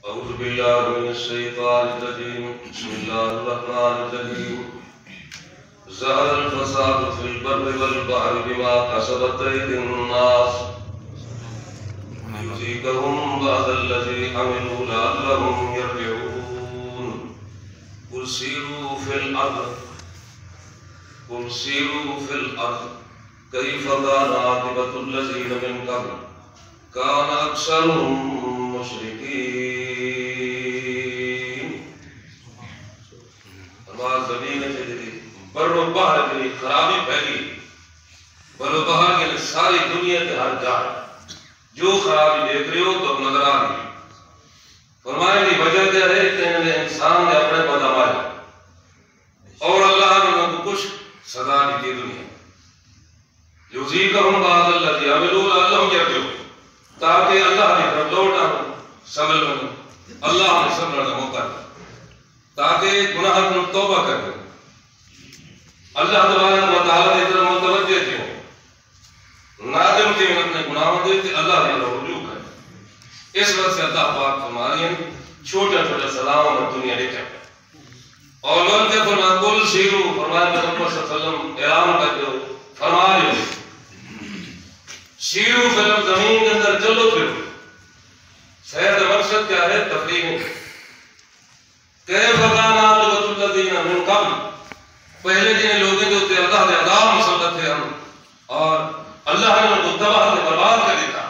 أعوذ بالله من الشيطان الرجيم بسم الله الرحمن الرحيم ظهر الفساد في البر والبحر بما كسبت أيدي الناس ليذيقهم بعض الذي عملوا لعلهم يرجعون قل سيروا في الأرض كيف كان عاقبة الذين من قبل كان أكثرهم مشرکین. ہمارا زمین ہے جدی بر و بحر کے لیے خرابی پھیلی. بر و بحر کے لیے ساری دنیا کے ہر جائے جو خرابی دیکھ رہے ہو تو نظر آ رہی. فرمائے کی وجہ کیا ہے کہ انسان نے اپنے پدا مارے اور اللہ نے ان کو کچھ سزا دی تھی دنیا. یذیقہم بعض الذی عملوا لعلہم یرجعون تاکہ اللہ نے طرف لوٹا سمجھ لوں اللہ نے سمجھنے کا موقع تاکہ گناہ کو توبہ کر دیں. اللہ تبارک و تعالیٰ کی طرف متوجہ تھے نادم تھے اپنے گناہوں دے کہ اللہ نے رجوع کرے. اس وقت سے اللہ پاک فرماتے ہیں چھوٹے چھوٹے سلام اور دنیا لے جائے اور لوگ کے فرمان کل سیرو فرمایا کہ رب صلی اللہ علیہ وسلم اعلان کر دو فرمائے سیرو فلم زمین کے اندر چلو پھرو. سیر کا مقصد کیا ہے؟ تفریح. کیف کان عاقبۃ الذین من قبل پہلے جن لوگوں کے اوپر اللہ نے عذاب مسلط ہے اور اللہ نے ان کو تباہ اور برباد کر دیا.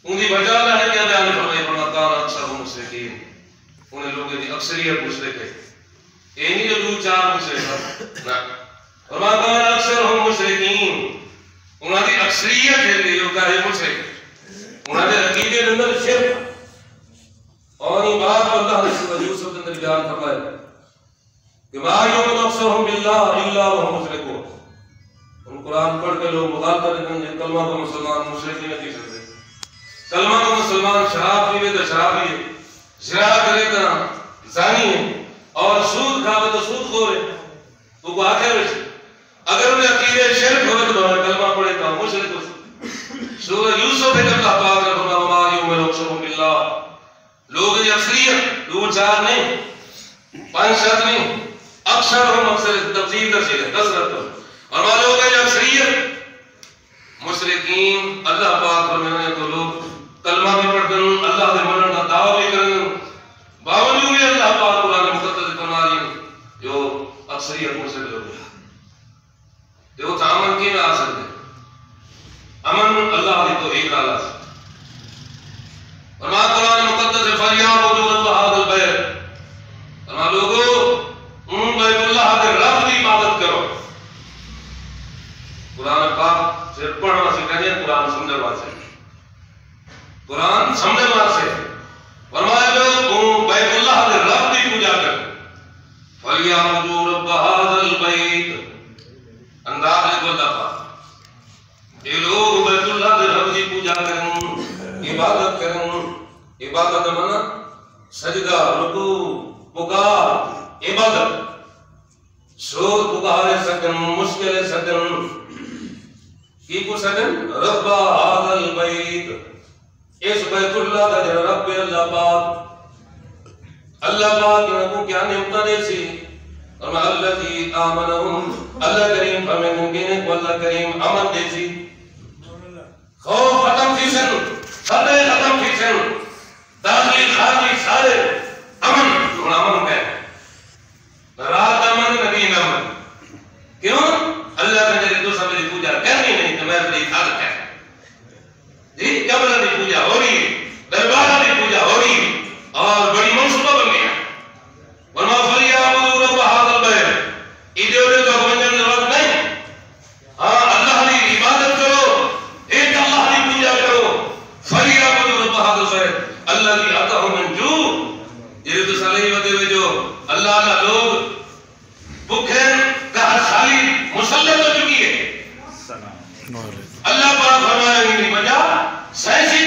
ان کی وجہ اللہ نے کیا بیان فرمایا فرمایا کان اکثر مشرکین ان لوگوں کی اکثریت مشرک ہے. یہ نہیں جو دو چار مشرک نہ فرمایا کان اکثر مشرکین انہوں نے اکثریت ہے جو کہے مشرک انہوں نے عقیدے کے اندر شرک اور یہ بات اللہ نے سورہ یوسف کے اندر بیان فرمایا کہ ما یؤمن اکثرهم باللہ الا وهم مشرکون. ان قرآن پڑھ کے لوگ مغالطہ کرتے ہیں کلمہ کو مسلمان مشرک نہیں کہہ سکتے. کلمہ کو مسلمان شراب پیے تو شرابی ہے زنا کرے تو زانی ہے اور سود کھاوے تو سود خور ہے. تو کو آخر اگر انہیں عقیدے شرک ہوئے تو کلمہ پڑھے تو مشرک ہو. سورہ یوسف ہے اللہ پاک نے فرمایا ما یؤمن اکثرهم باللہ لوگ یہ اکثریت دو چار نہیں پانچ سات نہیں اکثر ہم اکثر تفصیل تفصیل ہے کثرت اور وہ لوگ یہ اکثریت مشرکین اللہ پاک فرمانے کو لوگ کلمہ بھی پڑھتے ہیں اللہ سے منن کا دعویٰ بھی کرتے ہیں باوجود بھی اللہ پاک قرآن مقدس فرماتے ہیں جو اکثریت مشرک لوگ ہیں جو امن کی میں آ سکتے امن اللہ کی توحید آلہ سے فرما قرآن مقدس فَلْيَعْبُدُوا رَبَّ هَذَا الْبَيْتِ فرما لوگو بیت اللہ کے رب کی عبادت کرو. قرآن پاک صرف پڑھنا سے کہنے قرآن سمجھنے واسطے قرآن سمجھنے واسطے فرمایا لوگ بیت اللہ کے رب کی پوجا کرو. فَلْيَعْبُدُوا رَبَّ هَذَا الْبَيْتِ انداز ہے کو اللہ پاک یہ لوگ بیت اللہ کے رب کی پوجا کریں عبادت کریں. عبادت مانا سجدہ رکوع پکار عبادت سود پکارے سکن مشکل سکن کی کو سکن رب هذا البیت اس بیت اللہ کا جو رب اللہ پاک نے کو کیا نعمت دے سی اور الذی آمنہم اللہ کریم فمن گنے کو اللہ کریم امن دے سی خوف ختم تھی سن فتح ختم تھی سن داخلی خارجی سارے امن امن کہتے ہیں رات امن نبی امن کیوں اللہ نے جب تو سب پوجا کرنی نہیں تو میں بڑی حالت ہے جی قبر کی پوجا ہو رہی ہے دربار کی پوجا ہو رہی ہے اور بڑی منصوبہ بن گیا ورنہ فَلْيَعْبُدُوا رَبَّ هَذَا الْبَيْتِ ایڈیولوجی کا بننے کی ضرورت نہیں. ہاں اللہ کی عبادت کرو ایک اللہ کی پوجا کرو. فَلْيَعْبُدُوا رَبَّ هَذَا الْبَيْتِ الَّذِي أَطْعَمَهُم مِّن جُوعٍ یہ تو صحیح ہوتے ہوئے جو اللہ کا لوگ بھوکے کا خالی مسلط ہو چکی ہے. اللہ پاک فرمایا ان کی وجہ سائنسی